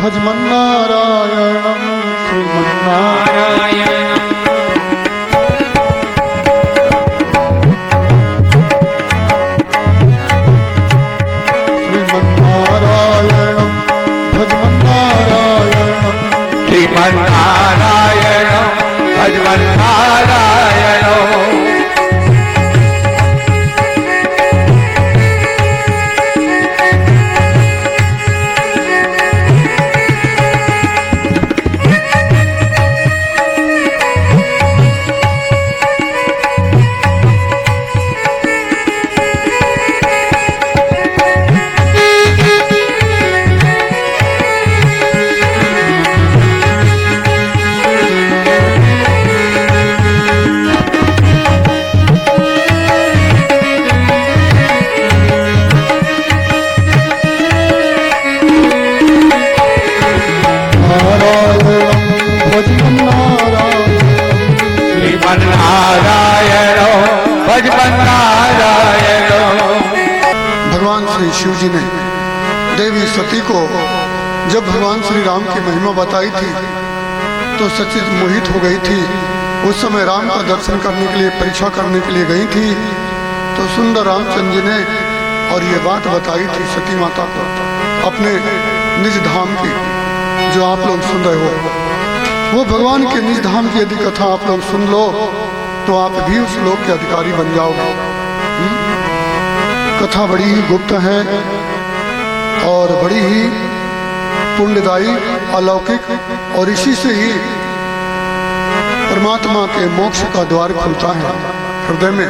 भजमन्नारायणं श्रीमन्नारायणं श्रीमन्नारायणं भजमन्नारायणं श्रीमन्नारायणं भजमन्नारायणं भगवान श्री शिव जी ने देवी सती को जब भगवान श्री राम की महिमा बताई थी तो सची मोहित हो गई थी। उस समय राम का दर्शन करने के लिए परीक्षा करने के लिए गई थी तो सुंदर रामचंद्र जी ने और ये बात बताई थी सती माता को अपने निज धाम की, जो आप लोग सुन रहे हो। वो भगवान के निज धाम की यदि कथा आप लोग सुन लो तो आप भी उस लोक के अधिकारी बन जाओगे। कथा बड़ी ही गुप्त है और बड़ी ही पुण्यदायी अलौकिक, और इसी से ही परमात्मा के मोक्ष का द्वार खुलता है हृदय में।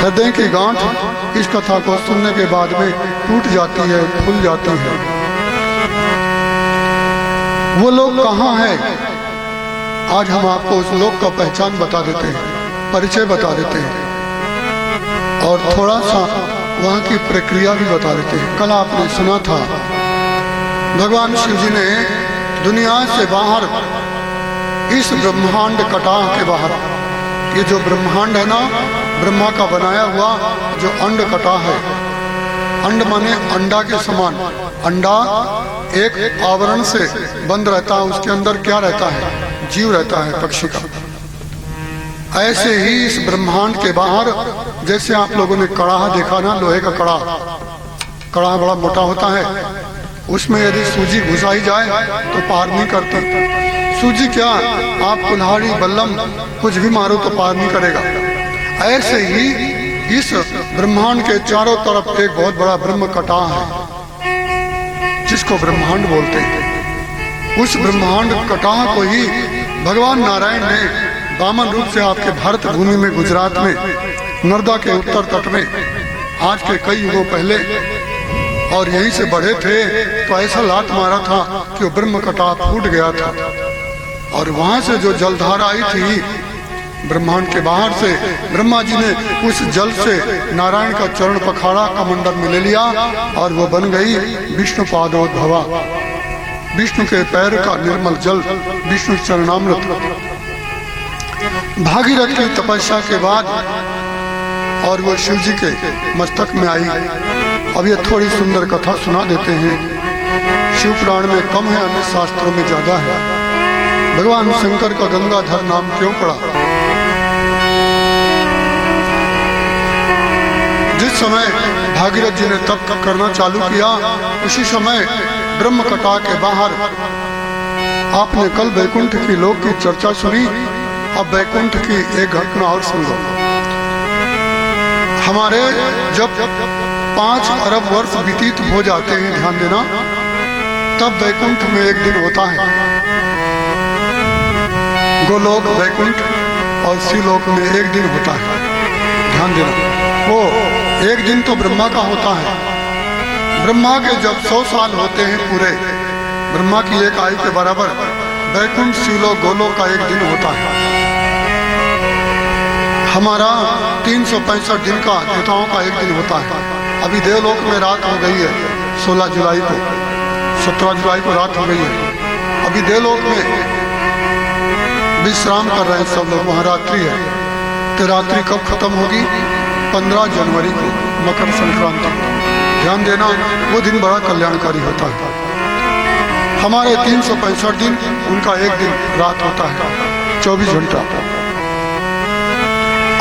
हृदय की गांठ इस कथा को सुनने के बाद में टूट जाती है, खुल जाती है। वो लोग कहाँ हैं? आज हम आपको उस लोक का पहचान बता देते हैं, परिचय बता देते हैं और थोड़ा सा वहाँ की प्रक्रिया भी बता देते हैं। कल आपने सुना था भगवान शिव जी ने दुनिया से बाहर, इस ब्रह्मांड कटाह के बाहर, ये जो ब्रह्मांड है ना, ब्रह्मा का बनाया हुआ जो अंड कटाह है। अंड माने अंडा के समान। अंडा एक आवरण से बंद रहता है, उसके अंदर क्या रहता है? जीव रहता है, पक्षी का। ऐसे ही इस ब्रह्मांड के बाहर, जैसे आप लोगों ने कड़ाहा देखा ना, लोहे का कड़ाहा बड़ा मोटा होता है, उसमें यदि सूजी घुसाई जाए तो पार नहीं करती। सूजी क्या, आप कुल्हाड़ी बल्लम कुछ भी मारो तो पार नहीं करेगा। ऐसे ही इस ब्रह्मांड के चारों तरफ एक बहुत बड़ा ब्रह्म कटाह है जिसको ब्रह्मांड बोलते हैं। उस ब्रह्मांड कटाह को ही भगवान नारायण ने वामन रूप से आपके भारत भूमि में, गुजरात में, नर्मदा के उत्तर तट में, आज के कई युगों पहले, और यहीं से बढ़े थे तो ऐसा लात मारा था कि वो ब्रह्म कटाह फूट गया था। और वहां से जो जलधारा आई थी ब्रह्मांड के बाहर से, ब्रह्मा जी ने उस जल से नारायण का चरण पखाड़ा, कमंडल में ले लिया और वो बन गई विष्णु पादोद्भवा, विष्णु के पैर का निर्मल जल, विष्णु चरणामृत। भागीरथ की तपस्या के बाद और वो शिव जी के मस्तक में आई। अब ये थोड़ी सुंदर कथा सुना देते हैं। शिव पुराण में कम है, अन्य शास्त्रों में ज्यादा है। भगवान शंकर का गंगाधर नाम क्यों पड़ा? जिस समय भागीरथ जी ने तप करना चालू किया, उसी समय ब्रह्म कटाह के बाहर आपने कल वैकुंठ की लोक की चर्चा सुनी। अब वैकुंठ की एक घटना और सुन लो। हमारे जब 5 अरब वर्ष व्यतीत हो जाते हैं, ध्यान देना, तब वैकुंठ में एक दिन होता है। गोलोक, वैकुंठ और शिवलोक में एक दिन होता है। ध्यान देना, वो एक दिन तो ब्रह्मा का होता है। ब्रह्मा के जब 100 साल होते हैं पूरे, ब्रह्मा की एक आयु के बराबर, वैकुंठ, शिवलोक, गोलोक का एक दिन होता है। हमारा 365 दिन का देवताओं का एक दिन होता है। अभी देवलोक में रात हो गई है 16 जुलाई को, 17 जुलाई को रात हो गई है। अभी देवलोक में विश्राम कर रहे हैं सब लोग, वहाँ रात्रि है। तो रात्रि कब खत्म होगी? 15 जनवरी को, मकर संक्रांति। ध्यान देना, वो दिन बड़ा कल्याणकारी होता है। हमारे 365 दिन, उनका एक दिन रात होता है, 24 घंटा।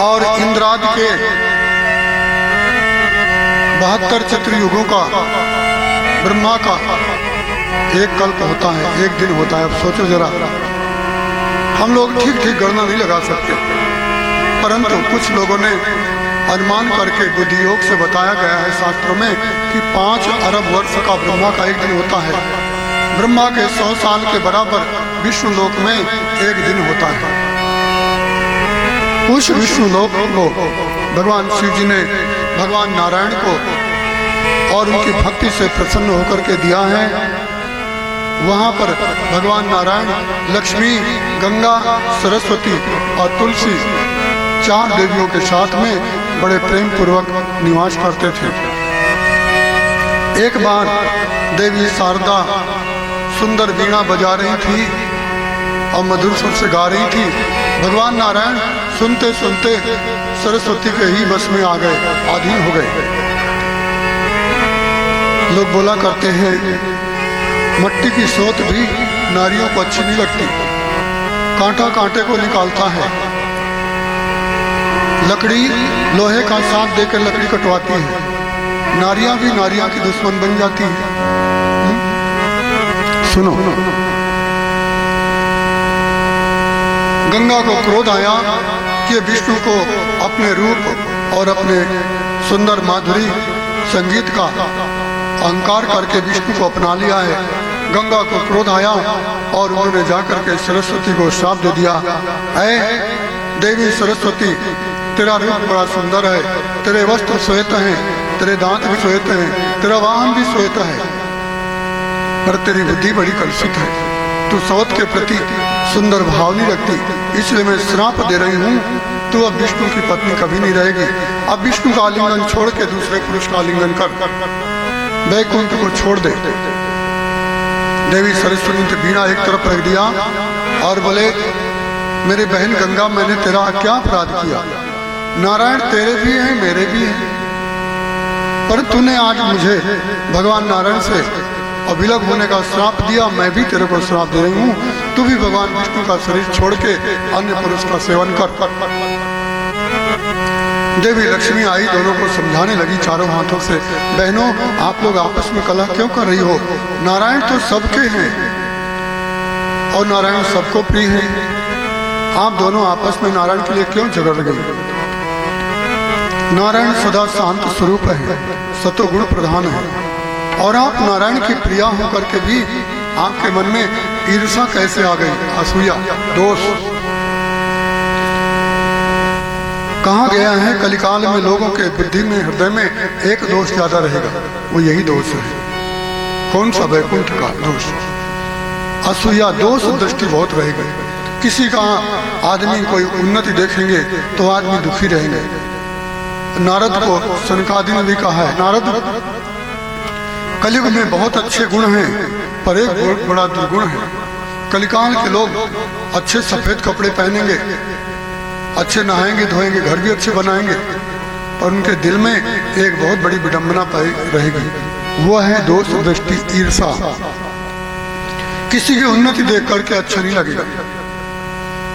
और इंद्रादि के 72 चतुर्युगों का, ब्रह्मा का एक कल्प होता है, एक दिन होता है। अब सोचो जरा, हम लोग ठीक ठीक गणना नहीं लगा सकते, परंतु कुछ लोगों ने अनुमान करके बुद्धि योग से बताया गया है शास्त्रों में कि 5 अरब वर्ष का ब्रह्मा का एक दिन होता है। ब्रह्मा के 100 साल के बराबर विष्णु लोक में एक दिन होता है। उस विष्णु लोक को भगवान शिव जी ने भगवान नारायण को और उनकी भक्ति से प्रसन्न होकर के दिया है। वहाँ पर भगवान नारायण लक्ष्मी, गंगा, सरस्वती और तुलसी 4 देवियों के साथ में बड़े प्रेम पूर्वक निवास करते थे। एक बार देवी शारदा सुंदर वीणा बजा रही थी और मधुर स्वर से गा रही थी। भगवान नारायण सुनते सुनते सरस्वती के ही बस में आ गए, अधीन हो गए। लोग बोला करते हैं मट्टी की सोत भी नारियों को अच्छी नहीं लगती, कांटा कांटे को निकालता है। लकड़ी लोहे का साथ देकर लकड़ी कटवाती है, नारियां भी नारियां की दुश्मन बन जाती है। सुनो, गंगा को क्रोध आया कि विष्णु को अपने रूप और अपने सुंदर माधुरी संगीत का अहंकार करके विष्णु को अपना लिया है। गंगा को क्रोध आया और उन्होंने जाकर के सरस्वती को श्राप दे दिया, ऐ देवी सरस्वती, तेरा रूप बड़ा सुंदर है, तेरे वस्त्र श्वेत हैं, तेरे दांत भी श्वेत हैं, तेरा वाहन भी श्वेत है, पर तेरी बुद्धि बड़ी कलुषित है। तू सौत के प्रति सुंदर भाव नहीं रखती, इसलिए मैं श्राप दे रही हूँ, तू अब विष्णु की पत्नी कभी नहीं रहेगी। अब विष्णु का आलिंगन छोड़ के दूसरे पुरुष का आलिंगन कर, वैकुंठ को छोड़ दे। देवी सरस्वती ने बीड़ा एक तरफ रख दिया और बोले, मेरी बहन गंगा, मैंने तेरा क्या अपराध किया? नारायण तेरे भी हैं, मेरे भी हैं, पर तूने आज मुझे भगवान नारायण से अभिलग होने का श्राप दिया, मैं भी तेरे को श्राप दे रही हूँ, तू भी भगवान विष्णु का शरीर छोड़ के अन्य पुरुष का सेवन कर। देवी लक्ष्मी आई, दोनों को समझाने लगी चारों हाथों से, बहनों आप लोग आपस में कलह क्यों कर रही हो? नारायण तो सबके हैं और नारायण सबको प्रिय है, आप दोनों आपस में नारायण के लिए क्यों झगड़ गई? नारायण सदा शांत स्वरूप है, सतोगुण प्रधान है, और आप नारायण की प्रिया होकर के भी आपके मन में ईर्षा कैसे आ गई? असूया, दोष। कहा गया है कलिकाल में लोगों के बुद्धि में, हृदय में एक दोष ज्यादा रहेगा, वो यही दोष है। कौन सा? वैकुंठ का दोष। असूया दोष दृष्टि बहुत रहेगी। किसी का आदमी कोई उन्नति देखेंगे तो आदमी दुखी रहेंगे। नारद को सनकादि ने भी कहा है, नारद कलयुग में बहुत अच्छे गुण हैं, पर एक बड़ा दुर्गुण है। कलिकाल के लोग अच्छे सफेद कपड़े पहनेंगे, अच्छे नहाएंगे धोएंगे, घर भी अच्छे बनाएंगे, और उनके दिल में एक बहुत बड़ी विडंबना रहेगी, वो है दोष दृष्टि, ईर्षा। किसी की उन्नति देख करके अच्छा नहीं लगेगा।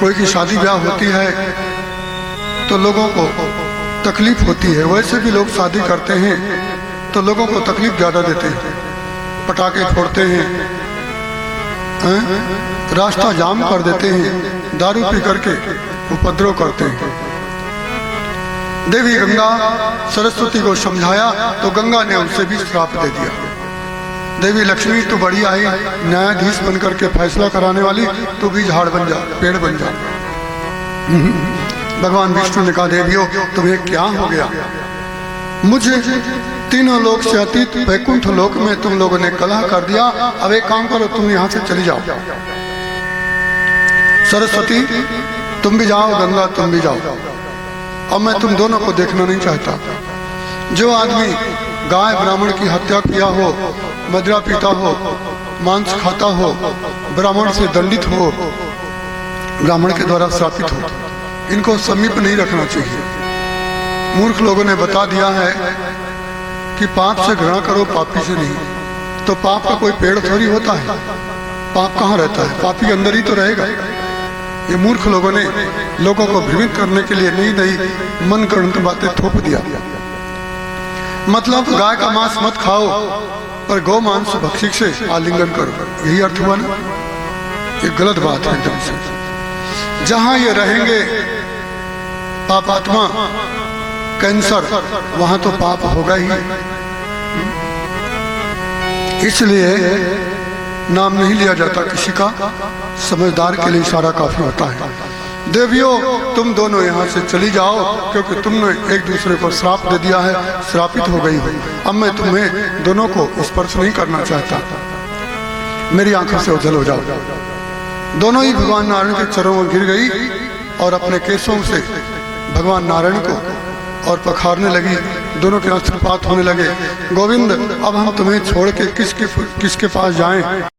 कोई की शादी ब्याह होती है तो लोगों को तकलीफ होती है, वैसे भी लोग शादी करते हैं तो लोगों को तकलीफ ज्यादा देते हैं, पटाखे फोड़ते हैं, रास्ता जाम कर देते हैं, दारू पी करके उपद्रव करते हैं। देवी गंगा सरस्वती को समझाया तो गंगा ने उनसे भी श्राप दे दिया। देवी लक्ष्मी तू बड़ी आई, न्यायाधीश बनकर के फैसला कराने वाली, तू भी झाड़ बन जा, पेड़ बन जा। भगवान विष्णु ने कहा, देवियों तुम्हें क्या हो गया? मुझे तीनों लोक से अतीत वैकुंठ लोक में तुम लोगों ने कलह कर दिया, अब एक काम करो, तुम यहाँ से चली जाओ। सरस्वती तुम भी जाओ, गंगा तुम भी जाओ, अब मैं तुम दोनों को देखना नहीं चाहता। जो आदमी गाय ब्राह्मण की हत्या किया हो, मदिरा पीता हो, मांस खाता हो, ब्राह्मण से दंडित हो, ब्राह्मण के द्वारा श्रापित हो, इनको समीप नहीं रखना चाहिए। मूर्ख लोगों ने बता दिया है कि पाप से घृणा करो, पापी से नहीं। तो पाप का कोई पेड़ थोड़ी होता है, पाप कहाँ रहता है? पापी अंदर ही तो रहेगा। ये मूर्ख लोगों ने लोगों को भ्रमित करने के लिए नई नई मन गढ़ंत बातें थोप दिया। मतलब गाय का मांस मत खाओ, पर गौ मांस भक्षिक से आलिंगन करो, यही अर्थ हुआ ना? ये गलत बात है एकदम से। जहां ये रहेंगे पापात्मा कैंसर, वहां तो पाप होगा ही। इसलिए नाम नहीं लिया जाता किसी का, समझदार के लिए इशारा काफी होता है। देवियों, तुम दोनों यहाँ से चली जाओ, क्योंकि तुमने एक दूसरे को श्राप दे दिया है, श्रापित हो गई हो। अब मैं तुम्हें दोनों को स्पर्श नहीं करना चाहता, मेरी आंखों से ओझल हो जाओ। दोनों ही भगवान नारायण के चरणों में गिर गई और अपने केसों से भगवान नारायण को और पखारने लगी। दोनों के अस्त्रपात होने लगे। गोविंद, अब हम तुम्हें छोड़ के किसके पास जाएं?